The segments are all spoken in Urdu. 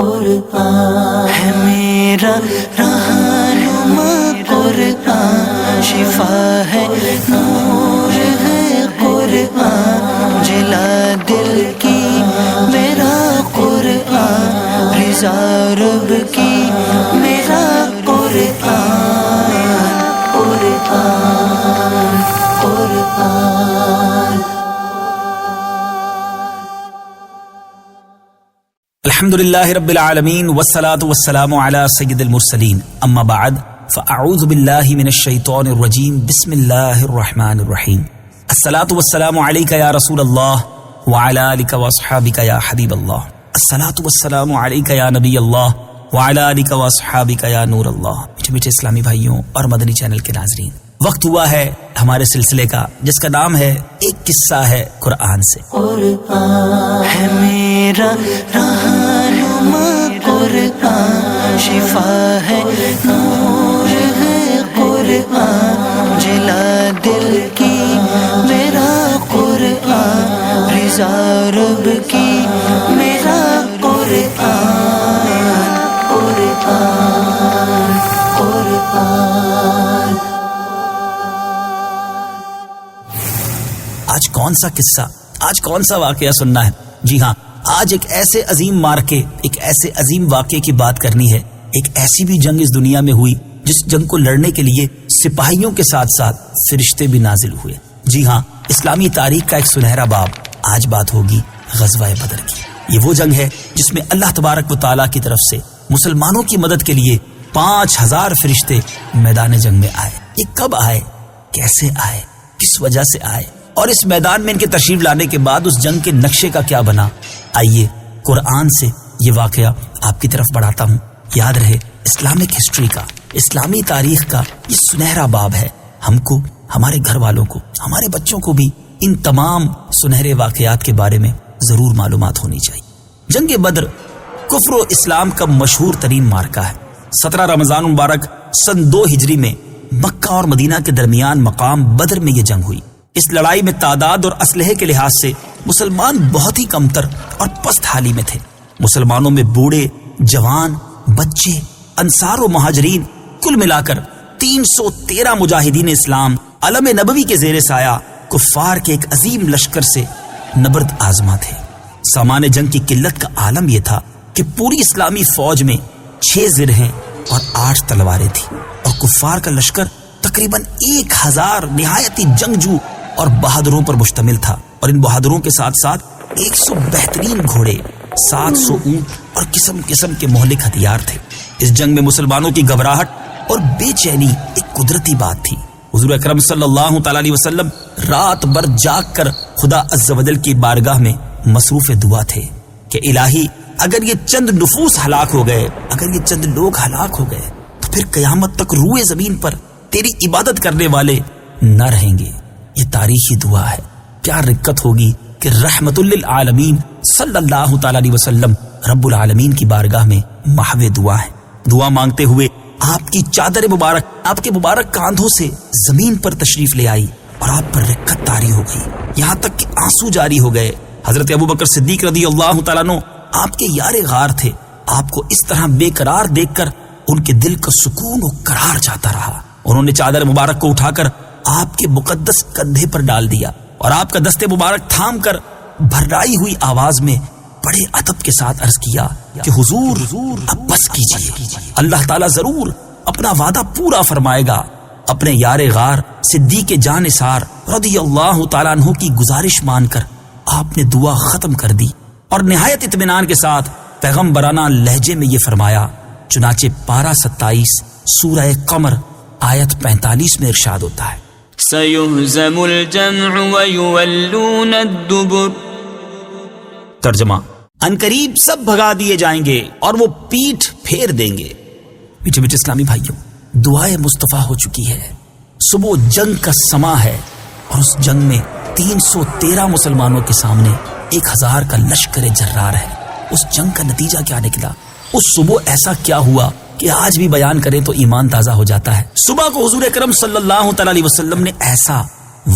قرآن ہے میرا رہنما قرآن، شفا ہے نور ہے قرآن، جلا دل کی میرا قرآن، رضا رب کی میرا قرآن، قرآن قرآن۔ الحمدللہ رب العالمین والصلاة والسلام علی سید المرسلین، اما بعد فاعوذ باللہ من الشیطان الرجیم، بسم اللہ الرحمن الرحیم۔ الصلاة والسلام علیک یا رسول اللہ وعلی آلک واصحابک یا حبیب اللہ، الصلاة والسلام علیک یا نبی اللہ وعلی آلک واصحابک یا نور اللہ۔ میٹھے میٹھے اسلامی بھائیوں اور مدنی چینل کے ناظرین، وقت ہوا ہے ہمارے سلسلے کا جس کا نام ہے ایک قصہ ہے قرآن سے۔ قرآن ہے میرا رہنما قرآن، شفا ہے نور ہے قرآن، جلا دل کی میرا قرآن، رضا رب کی میرا قرآن، قرآن قرآن۔ آج کون سا قصہ، آج کون سا واقعہ سننا ہے؟ جی ہاں، آج ایک ایسے عظیم مارکے، ایک ایسے عظیم واقعے کی بات کرنی ہے۔ ایک ایسی بھی جنگ اس دنیا میں ہوئی جس جنگ کو لڑنے کے لیے سپاہیوں کے ساتھ ساتھ فرشتے بھی نازل ہوئے۔ جی ہاں، اسلامی تاریخ کا ایک سنہرا باب۔ آج بات ہوگی غزوہ بدر کی۔ یہ وہ جنگ ہے جس میں اللہ تبارک و تعالیٰ کی طرف سے مسلمانوں کی مدد کے لیے 5000 فرشتے میدان جنگ میں آئے۔ یہ کب آئے، کیسے آئے، کس وجہ سے آئے، اور اس میدان میں ان کے تشریف لانے کے بعد اس جنگ کے نقشے کا کیا بنا؟ آئیے قرآن سے یہ واقعہ آپ کی طرف بڑھاتا ہوں۔ یاد رہے، اسلامک ہسٹری کا، اسلامی تاریخ کا یہ سنہرا باب ہے۔ ہم کو، ہمارے گھر والوں کو، ہمارے بچوں کو بھی ان تمام سنہرے واقعات کے بارے میں ضرور معلومات ہونی چاہیے۔ جنگ بدر کفر و اسلام کا مشہور ترین مارکہ ہے۔ 17 رمضان مبارک سن 2 ہجری میں مکہ اور مدینہ کے درمیان مقام بدر میں یہ جنگ ہوئی۔ اس لڑائی میں تعداد اور اسلحے کے لحاظ سے مسلمان بہت ہی کمتر اور پست حالی میں تھے۔ مسلمانوں میں بوڑھے، جوان، بچے، انصار و مہاجرین کل ملا کر 313 مجاہدین اسلام علم نبوی کے زیر سایہ کفار کے ایک عظیم لشکر سے نبرد آزما تھے۔ سامان جنگ کی قلت کا عالم یہ تھا کہ پوری اسلامی فوج میں 6 زرہیں اور 8 تلواریں تھیں، اور کفار کا لشکر تقریباً 1000 نہایتی جنگجو اور بہادروں پر مشتمل تھا، اور ان بہادروں کے ساتھ ساتھ 100 بہترین گھوڑے، 700 اونٹ اور قسم قسم کے مہلک ہتھیار تھے۔ اس جنگ میں مسلمانوں کی گھبراہٹ اور بے چینی ایک قدرتی بات تھی۔ حضور اکرم صلی اللہ تعالی علیہ وسلم رات بھر جاگ کر خدا عز و جل کی بارگاہ میں مصروف دعا تھے کہ الہی، اگر یہ چند نفوس ہلاک ہو گئے، اگر یہ چند لوگ ہلاک ہو گئے تو پھر قیامت تک روئے زمین پر تیری عبادت کرنے والے نہ رہیں گے۔ یہ تاریخی دعا ہے۔ کیا رکت ہوگی کہ رحمت للعالمین صلی اللہ تعالی علیہ وسلم رب العالمین کی بارگاہ میں محو دعا ہے۔ دعا مانگتے ہوئے آپ کی چادر مبارک آپ کے مبارک کاندھوں سے زمین پر تشریف لے آئی اور آپ پر رکت طاری ہو گئی، یہاں تک کہ آنسو جاری ہو گئے۔ حضرت ابوبکر صدیق رضی اللہ تعالیٰ عنہ آپ کے یار غار تھے۔ آپ کو اس طرح بے قرار دیکھ کر ان کے دل کا سکون و قرار جاتا رہا۔ انہوں نے چادر مبارک کو اٹھا کر آپ کے مقدس کندھے پر ڈال دیا اور آپ کا دست مبارک تھام کر بھرائی ہوئی آواز میں بڑے ادب کے ساتھ عرض کیا کہ حضور اب بس کیجیے، اللہ تعالیٰ ضرور اپنا وعدہ پورا فرمائے گا۔ اپنے یار غار صدیق جان نثار رضی اللہ تعالیٰ عنہ کی گزارش مان کر آپ نے دعا ختم کر دی اور نہایت اطمینان کے ساتھ پیغمبرانہ لہجے میں یہ فرمایا۔ چنانچہ پارہ 27 سورہ قمر آیت 45 میں ارشاد ہوتا ہے، سَيُهْزَمُ الْجَمْعُ وَيُوَلُّونَ الدُّبُرَ۔ ترجمہ، عنقریب سب بھگا دیے جائیں گے اور وہ پیٹھ پھیر دیں گے۔ میٹھے میٹھے اسلامی بھائیوں، دعائے مصطفیٰ ہو چکی ہے، صبح جنگ کا سما ہے، اور اس جنگ میں 313 مسلمانوں کے سامنے 1000 کا لشکر جرار ہے۔ اس جنگ کا نتیجہ کیا نکلا؟ اس صبح ایسا کیا ہوا کہ آج بھی بیان کریں تو ایمان تازہ ہو جاتا ہے۔ صبح کو حضور اکرم صلی اللہ تعالی علیہ وسلم نے ایسا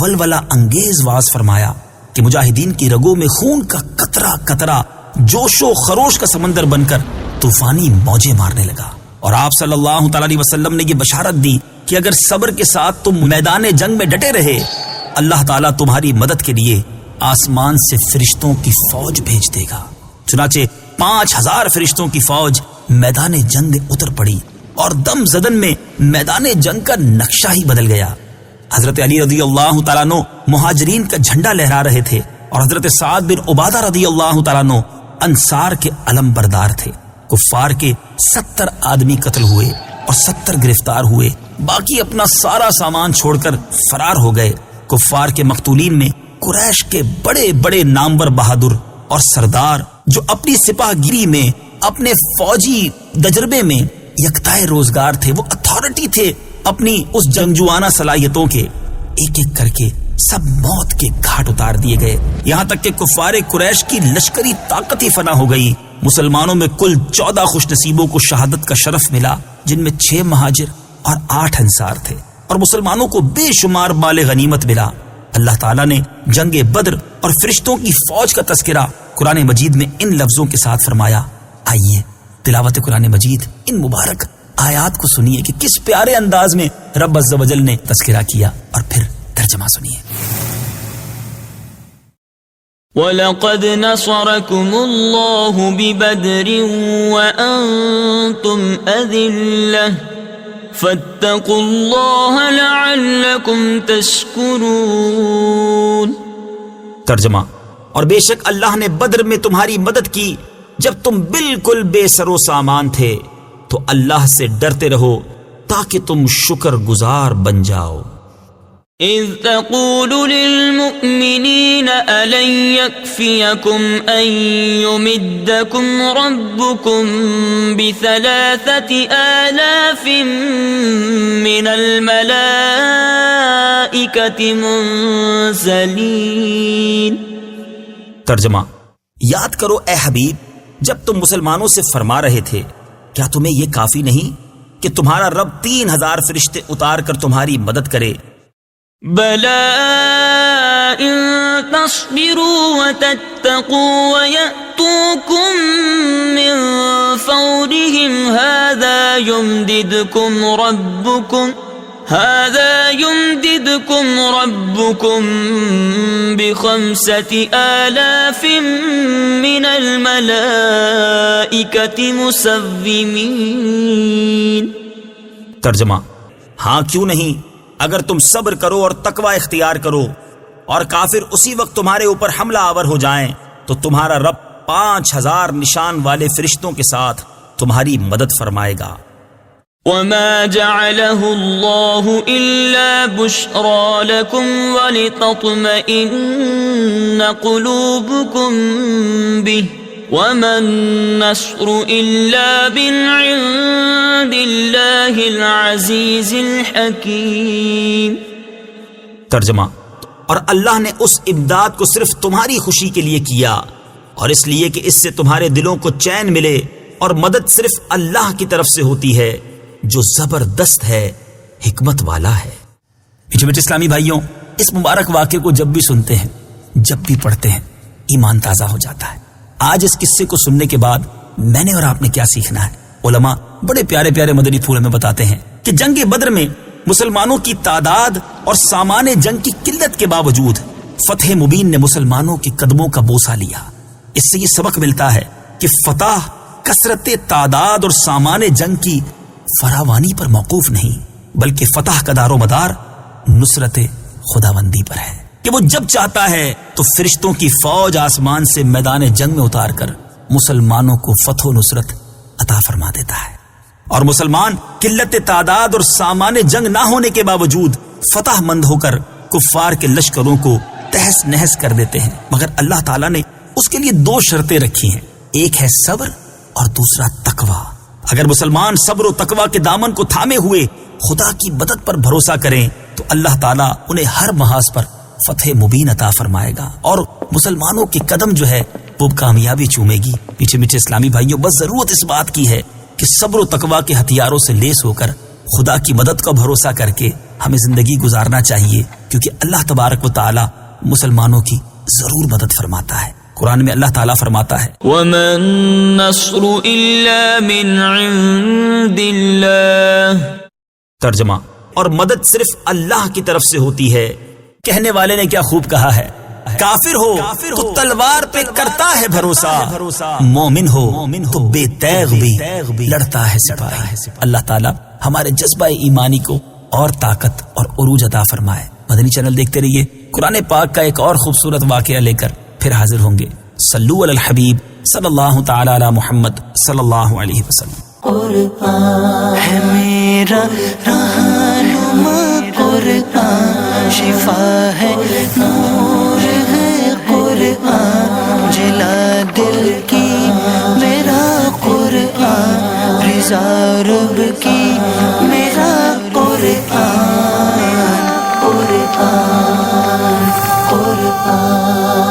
ولولہ انگیز واز فرمایا کہ مجاہدین کی رگوں میں خون کا قطرہ قطرہ جوش و خروش کا سمندر بن کر طوفانی موجیں مارنے لگا، اور آپ صلی اللہ تعالی علیہ وسلم نے یہ بشارت دی کہ اگر صبر کے ساتھ تم میدان جنگ میں ڈٹے رہے، اللہ تعالیٰ تمہاری مدد کے لیے آسمان سے فرشتوں کی فوج بھیج دے گا۔ چنانچہ 5000 فرشتوں کی فوج میدان جنگ میں اتر پڑی، اور دم زدن میں میدان جنگ کا نقشہ ہی بدل گیا۔ حضرت علی رضی اللہ تعالیٰ عنہ مہاجرین کا جھنڈا لہرا رہے تھے، اور حضرت سعد بن عبادہ رضی اللہ تعالیٰ عنہ انصار کے علم بردار تھے۔ کفار کے 70 آدمی قتل ہوئے اور 70 گرفتار ہوئے، باقی اپنا سارا سامان چھوڑ کر فرار ہو گئے۔ کفار کے مقتولین میں قریش کے بڑے بڑے نامور بہادر اور سردار، جو اپنی سپاہ گیری میں، اپنے فوجی تجربے میں یکتائے روزگار تھے، وہ اتھارٹی تھے اپنی اس جنگجوانہ صلاحیتوں کے، ایک ایک کر کے سب موت کے گھاٹ اتار دیے گئے، یہاں تک کہ کفار قریش کی لشکری طاقت ہی فنا ہو گئی۔ مسلمانوں میں کل 14 خوش نصیبوں کو شہادت کا شرف ملا، جن میں 6 مہاجر اور 8 انصار تھے، اور مسلمانوں کو بے شمار مال غنیمت ملا۔ اللہ تعالیٰ نے جنگ بدر اور فرشتوں کی فوج کا تذکرہ قرآن مجید میں ان لفظوں کے ساتھ فرمایا۔ آئیے تلاوت قرآن مجید ان مبارک آیات کو سنیے کہ کس پیارے انداز میں رب عز و جل نے تذکرہ کیا، اور پھر ترجمہ سنیے۔ وَلَقَدْ نَصَرَكُمُ اللَّهُ بِبَدْرٍ وَأَنْتُمْ أَذِلَّةٌ فَاتَّقُوا اللَّهَ لَعَلَّكُمْ تَشْكُرُونَ۔ ترجمہ، اور بے شک اللہ نے بدر میں تمہاری مدد کی جب تم بالکل بے سر و سامان تھے، تو اللہ سے ڈرتے رہو تاکہ تم شکر گزار بن جاؤ۔ إذ تقول للمؤمنين ألن يكفيكم أن يمدكم ربكم ب3000 من الملائكة منزلين۔ ترجمہ، یاد کرو اے حبیب جب تم مسلمانوں سے فرما رہے تھے، کیا تمہیں یہ کافی نہیں کہ تمہارا رب 3000 فرشتے اتار کر تمہاری مدد کرے؟ بَلَىٰ إِن تَصْبِرُوا وَتَتَّقُوا وَيَأْتُوكُم مِّن فَوْرِهِمْ هَٰذَا يُمْدِدْكُمْ رَبُّكُم ب5000 مِّنَ الْمَلَائِكَةِ مُسَوِّمِينَ۔ ترجمہ، ہاں کیوں نہیں، اگر تم صبر کرو اور تقوی اختیار کرو، اور کافر اسی وقت تمہارے اوپر حملہ آور ہو جائیں، تو تمہارا رب 5000 نشان والے فرشتوں کے ساتھ تمہاری مدد فرمائے گا۔ وَمَا جَعَلَهُ اللَّهُ إِلَّا بُشْرَىٰ لَكُمْ وَلِتَطْمَئِنَّ قُلُوبُكُمْ بِهِ وَمَا النَّصْرُ إِلَّا مِنْ عِندِ اللَّهِ الْعَزِيزِ الْحَكِيمِ۔ ترجمہ، اور اللہ نے اس امداد کو صرف تمہاری خوشی کے لیے کیا، اور اس لیے کہ اس سے تمہارے دلوں کو چین ملے، اور مدد صرف اللہ کی طرف سے ہوتی ہے جو زبردست ہے، حکمت والا ہے۔ میٹھے میٹھے اسلامی بھائیوں، اس مبارک واقعے کو جب بھی سنتے ہیں، جب بھی پڑھتے ہیں، ایمان تازہ ہو جاتا ہے۔ آج اس قصے کو سننے کے بعد میں نے اور آپ نے کیا سیکھنا ہے؟ علماء بڑے پیارے پیارے مدنی پھول ہمیں بتاتے ہیں کہ جنگ بدر میں مسلمانوں کی تعداد اور سامان جنگ کی قلت کے باوجود فتح مبین نے مسلمانوں کے قدموں کا بوسہ لیا۔ اس سے یہ سبق ملتا ہے کہ فتح کثرت تعداد اور سامان جنگ کی فراوانی پر موقوف نہیں، بلکہ فتح کا دار و مدار نصرت خداوندی پر ہے، کہ وہ جب چاہتا ہے تو فرشتوں کی فوج آسمان سے میدان جنگ میں اتار کر مسلمانوں کو فتح و نصرت عطا فرما دیتا ہے، اور مسلمان قلت تعداد اور سامان جنگ نہ ہونے کے باوجود فتح مند ہو کر کفار کے لشکروں کو تہس نہس کر دیتے ہیں۔ مگر اللہ تعالیٰ نے اس کے لیے 2 شرطیں رکھی ہیں، ایک ہے صبر اور دوسرا تقوی۔ اگر مسلمان صبر و تقوی کے دامن کو تھامے ہوئے خدا کی مدد پر بھروسہ کریں تو اللہ تعالیٰ انہیں ہر محاذ پر فتح مبین عطا فرمائے گا، اور مسلمانوں کے قدم جو ہے وہ کامیابی چومے گی۔ میٹھے میٹھے اسلامی بھائیوں، بس ضرورت اس بات کی ہے کہ صبر و تقوی کے ہتھیاروں سے لیس ہو کر خدا کی مدد کا بھروسہ کر کے ہمیں زندگی گزارنا چاہیے، کیونکہ اللہ تبارک و تعالی مسلمانوں کی ضرور مدد فرماتا ہے۔ قرآن میں اللہ تعالیٰ فرماتا ہے وَمَا النَّصْرُ إِلَّا مِنْ عِنْدِ اللَّهِ. ترجمہ، اور مدد صرف اللہ کی طرف سے ہوتی ہے. کہنے والے نے کیا خوب کہا ہے، کافر ہو تو تلوار پہ کرتا ہے بھروسہ، مومن ہو تو بے تیغ بھی لڑتا ہے سپاہی. اللہ تعالیٰ ہمارے جذبہ ایمانی کو اور طاقت اور عروج عطا فرمائے. مدنی چینل دیکھتے رہیے. قرآن پاک کا ایک اور خوبصورت واقعہ لے کر پھر حاضر ہوں گے. صلو علی الحبیب صلی اللہ تعالی علی محمد صلی اللہ علیہ وسلم. قرآن ہے میرا رہنما، قرآن شفا ہے، نور ہے قرآن، جلا دل کی میرا قرآن، رضا رب کی میرا قرآن، قرآن قرآن.